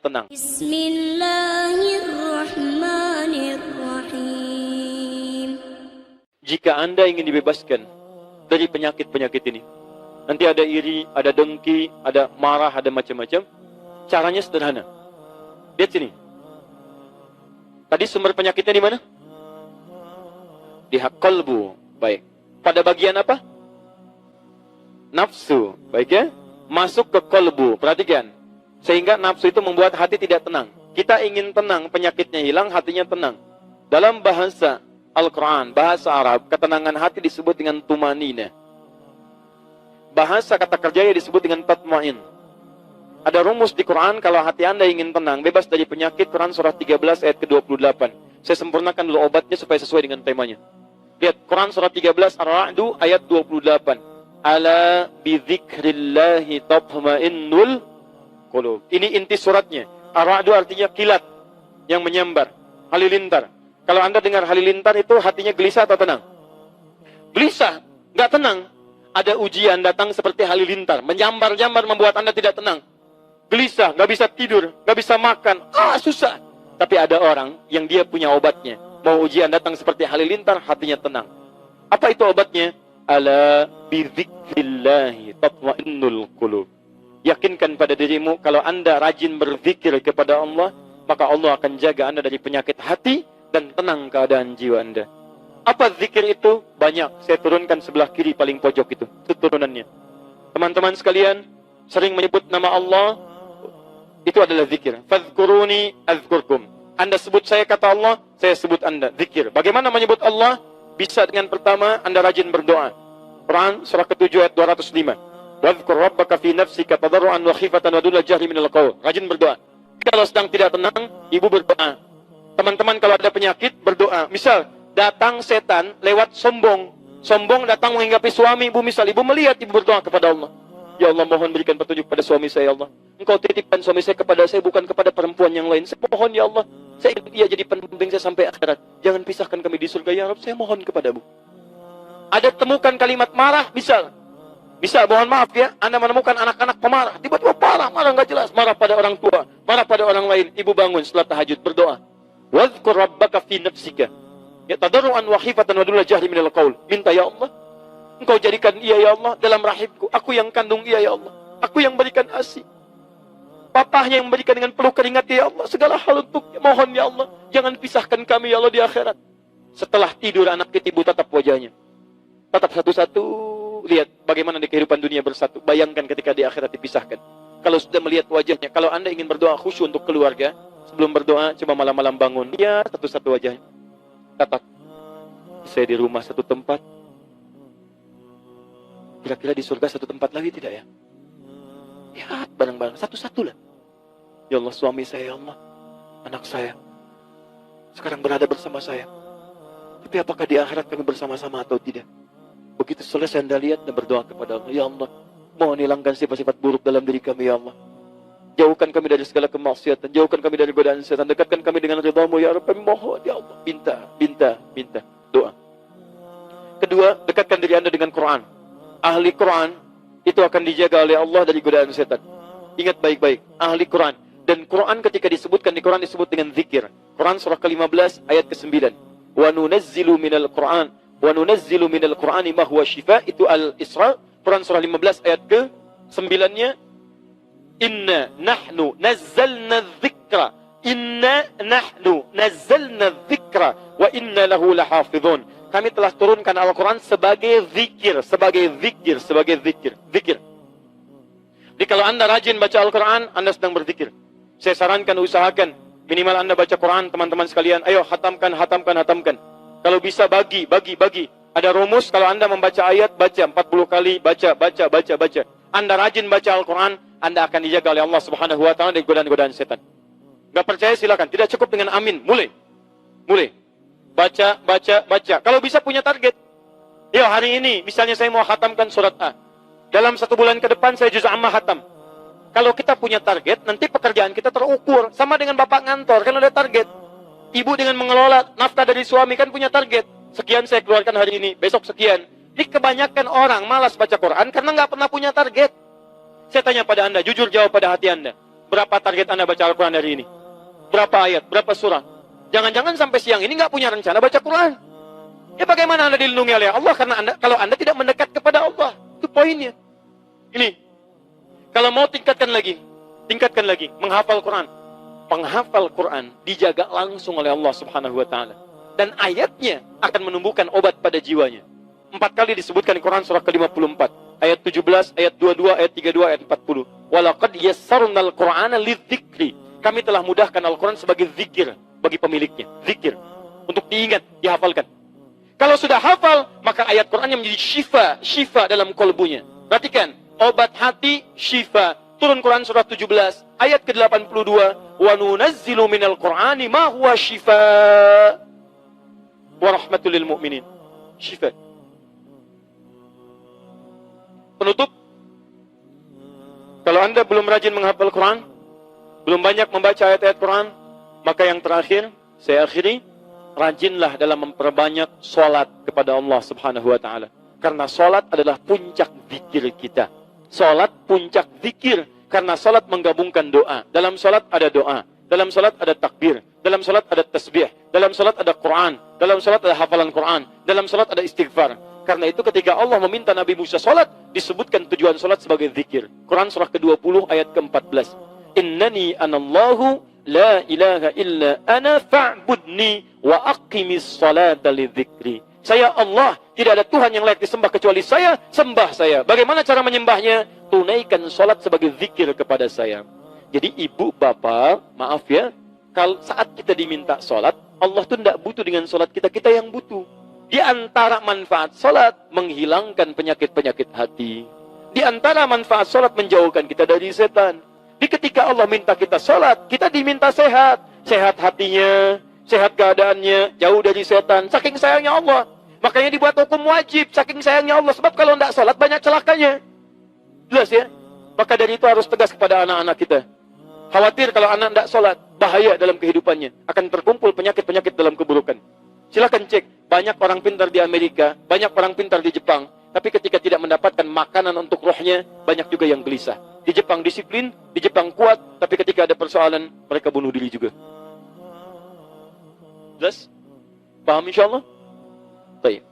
tenang. Bismillahirrahmanirrahim. Jika Anda ingin dibebaskan dari penyakit-penyakit ini, nanti ada iri, ada dengki, ada marah, ada macam-macam. Caranya sederhana. Lihat sini. Tadi sumber penyakitnya di mana? Di qalbu. Baik. Pada bagian apa? Nafsu. Baik ya? Masuk ke qalbu. Perhatikan. Sehingga nafsu itu membuat hati tidak tenang. Kita ingin tenang, penyakitnya hilang, hatinya tenang. Dalam bahasa Al-Quran, bahasa Arab, ketenangan hati disebut dengan tumanina. Bahasa kata kerjanya disebut dengan tatma'in. Ada rumus di Quran, kalau hati Anda ingin tenang, bebas dari penyakit, Quran surah 13 ayat ke-28. Saya sempurnakan dulu obatnya supaya sesuai dengan temanya. Lihat, Quran surah 13 Ar-Ra'du ayat 28. Ala bidzikrillahi tatma'innul qulub. Ini inti suratnya. Ar-Ra'du artinya kilat yang menyambar, halilintar. Kalau Anda dengar halilintar itu hatinya gelisah atau tenang? Gelisah, nggak tenang. Ada ujian datang seperti halilintar, menyambar-nyambar membuat Anda tidak tenang. Gelisah, nggak bisa tidur, nggak bisa makan, susah. Tapi ada orang yang dia punya obatnya. Mau ujian datang seperti halilintar, hatinya tenang. Apa itu obatnya? Ala bidzikrillahi tatma'innul qulub. Yakinkan pada dirimu, kalau Anda rajin berzikir kepada Allah, maka Allah akan jaga Anda dari penyakit hati dan tenang keadaan jiwa Anda. Apa zikir itu? Banyak. Saya turunkan sebelah kiri paling pojok itu. Itu turunannya. Teman-teman sekalian, sering menyebut nama Allah, itu adalah zikir. Fadhkuruni azkurkum. Anda sebut saya kata Allah, saya sebut Anda. Zikir. Bagaimana menyebut Allah? Bisa dengan pertama, Anda rajin berdoa. Quran surah ke-7 ayat 205. Wadhkur rabbaka fi nafsika tadarruan wa khifatan wa duna jahri minal qaul. Rajin berdoa. Kalau sedang tidak tenang, ibu berdoa. Teman-teman kalau ada penyakit, berdoa. Misal, datang setan lewat sombong. Sombong datang menghinggapi suami ibu, misal. Ibu melihat, ibu berdoa kepada Allah. Ya Allah, mohon berikan petunjuk pada suami saya, ya Allah. Engkau titipkan suami saya kepada saya, bukan kepada perempuan yang lain. Saya mohon, ya Allah. Saya ingin dia jadi pendamping saya sampai akhirat. Jangan pisahkan kami di surga, ya Rabb. Saya mohon kepadamu. Ada temukan kalimat marah, misal. Misal, mohon maaf ya, Anda menemukan anak-anak pemarah. Tiba-tiba marah nggak jelas. Marah pada orang tua, marah pada orang lain. Ibu bangun setelah tahajud, berdoa. Wadhkur rabbaka fi nafsika. Ya tadarruan wa khifatan wa duna jahri minal qaul. Minta, ya Allah. Engkau jadikan ia, ya Allah, dalam rahimku. Aku yang kandung ia, ya Allah. Aku yang berikan ASI. Papahnya yang memberikan dengan peluh keringat, ya Allah. Segala hal untuknya. Mohon, ya Allah. Jangan pisahkan kami, ya Allah, di akhirat. Setelah tidur, anak ibu tatap wajahnya. Tatap satu-satu. Lihat bagaimana di kehidupan dunia bersatu. Bayangkan ketika di akhirat dipisahkan. Kalau sudah melihat wajahnya. Kalau Anda ingin berdoa khusyuk untuk keluarga, sebelum berdoa, coba malam-malam bangun. Ya, satu-satu wajahnya. Tatap. Saya di rumah satu tempat. Kira-kira di surga satu tempat lagi tidak ya? Ya, bareng-bareng. Satu-satu lah. Ya Allah, suami saya, ya Allah. Anak saya. Sekarang berada bersama saya. Tapi apakah di akhirat kami bersama-sama atau tidak? Begitu selesai Anda lihat dan berdoa kepada Allah. Ya Allah, mohon hilangkan sifat-sifat buruk dalam diri kami, ya Allah. Jauhkan kami dari segala kemaksiatan. Jauhkan kami dari godaan setan. Dekatkan kami dengan ridha-Mu, ya Rabb. Kami mohon, ya Allah. Minta. Doa. Kedua, dekatkan diri Anda dengan Quran. Ahli Quran itu akan dijaga oleh Allah dari godaan setan. Ingat baik-baik, ahli Quran. Dan Quran ketika disebutkan di Quran disebut dengan zikir. Quran surah ke-15 ayat ke-9. Wa nunazzilu minal Quran wa nunazzilu minal Qur'ani ma huwa shifa. Itu Al-Isra, Quran surah 15 ayat ke-9-nya. Inna nahnu nazzalna dzikra. Inna nahnu nazzalna dzikra wa inna lahu lahafizun. Kami telah turunkan Al-Quran sebagai zikir. Jadi kalau Anda rajin baca Al-Quran, Anda sedang berzikir. Saya sarankan, usahakan. Minimal Anda baca Quran, teman-teman sekalian. Ayo, hatamkan. Kalau bisa, bagi. Ada rumus, kalau Anda membaca ayat, baca 40 kali, baca. Anda rajin baca Al-Quran, Anda akan dijaga oleh Allah Subhanahu wa Ta'ala dari godaan-godaan setan. Gak percaya silakan. Tidak cukup dengan amin. Mulai. Baca. Kalau bisa punya target. Ya, hari ini misalnya saya mau khatamkan surat A. Dalam 1 bulan ke depan saya juz amma khatam. Kalau kita punya target, nanti pekerjaan kita terukur. Sama dengan bapak ngantor, kan ada target. Ibu dengan mengelola nafkah dari suami kan punya target. Sekian saya keluarkan hari ini, besok sekian. Jadi kebanyakan orang malas baca Quran karena nggak pernah punya target. Saya tanya pada Anda, jujur jawab pada hati Anda. Berapa target Anda baca Al-Quran hari ini? Berapa ayat? Berapa surah? Jangan-jangan sampai siang ini nggak punya rencana baca Quran. Ya bagaimana Anda dilindungi oleh Allah? Karena kalau Anda tidak mendekat kepada Allah. Itu poinnya. Ini. Kalau mau tingkatkan lagi. Menghafal Quran. Penghafal Quran dijaga langsung oleh Allah Subhanahu wa Ta'ala. Dan ayatnya akan menumbuhkan obat pada jiwanya. 4 kali disebutkan di Quran surah ke-54. Ayat 17, ayat 22, ayat 32, ayat 40. Walaqad yassarnal Qur'ana lidzikri. Kami telah mudahkan Al-Quran sebagai zikir bagi pemiliknya. Zikir. Untuk diingat, dihafalkan. Kalau sudah hafal, maka ayat Qurannya menjadi syifa dalam kolbunya. Perhatikan, obat hati, syifa. Turun Quran surah 17, ayat ke-82. Wa nunazzilu minal Qur'ani ma huwa syifa wa rahmatul lil mu'minin. Syifa. Penutup, kalau Anda belum rajin menghafal Quran, belum banyak membaca ayat-ayat Quran, maka yang terakhir, saya akhiri, rajinlah dalam memperbanyak sholat kepada Allah Subhanahu wa Ta'ala. Karena sholat adalah puncak zikir kita. Sholat puncak zikir, karena sholat menggabungkan doa. Dalam sholat ada doa, dalam sholat ada takbir, dalam sholat ada tasbih, dalam sholat ada Quran, dalam sholat ada hafalan Quran, dalam sholat ada istighfar. Karena itu ketika Allah meminta Nabi Musa sholat, disebutkan tujuan sholat sebagai zikir. Quran surah ke-20 ayat ke-14. Innani anallahu la ilaha illa ana fa'budni wa aqimis salata lidzikri. Saya Allah, tidak ada Tuhan yang layak disembah kecuali saya, sembah saya. Bagaimana cara menyembahnya? Tunaikan sholat sebagai zikir kepada saya. Jadi ibu, bapak, maaf ya, kalau saat kita diminta sholat, Allah tuh tidak butuh dengan sholat kita, kita yang butuh. Di antara manfaat sholat, menghilangkan penyakit-penyakit hati. Di antara manfaat sholat, menjauhkan kita dari setan. Di ketika Allah minta kita sholat, kita diminta sehat. Sehat hatinya, sehat keadaannya, jauh dari setan. Saking sayangnya Allah. Makanya dibuat hukum wajib, saking sayangnya Allah. Sebab kalau tidak sholat, banyak celakanya. Jelas ya? Maka dari itu harus tegas kepada anak-anak kita. Khawatir kalau anak tidak sholat, bahaya dalam kehidupannya. Akan terkumpul penyakit-penyakit dalam keburukan. Silakan cek, banyak orang pintar di Amerika, banyak orang pintar di Jepang, tapi ketika tidak mendapatkan makanan untuk rohnya, banyak juga yang gelisah. Di Jepang disiplin, di Jepang kuat, tapi ketika ada persoalan, mereka bunuh diri juga. Jelas? Paham insyaAllah? Baik.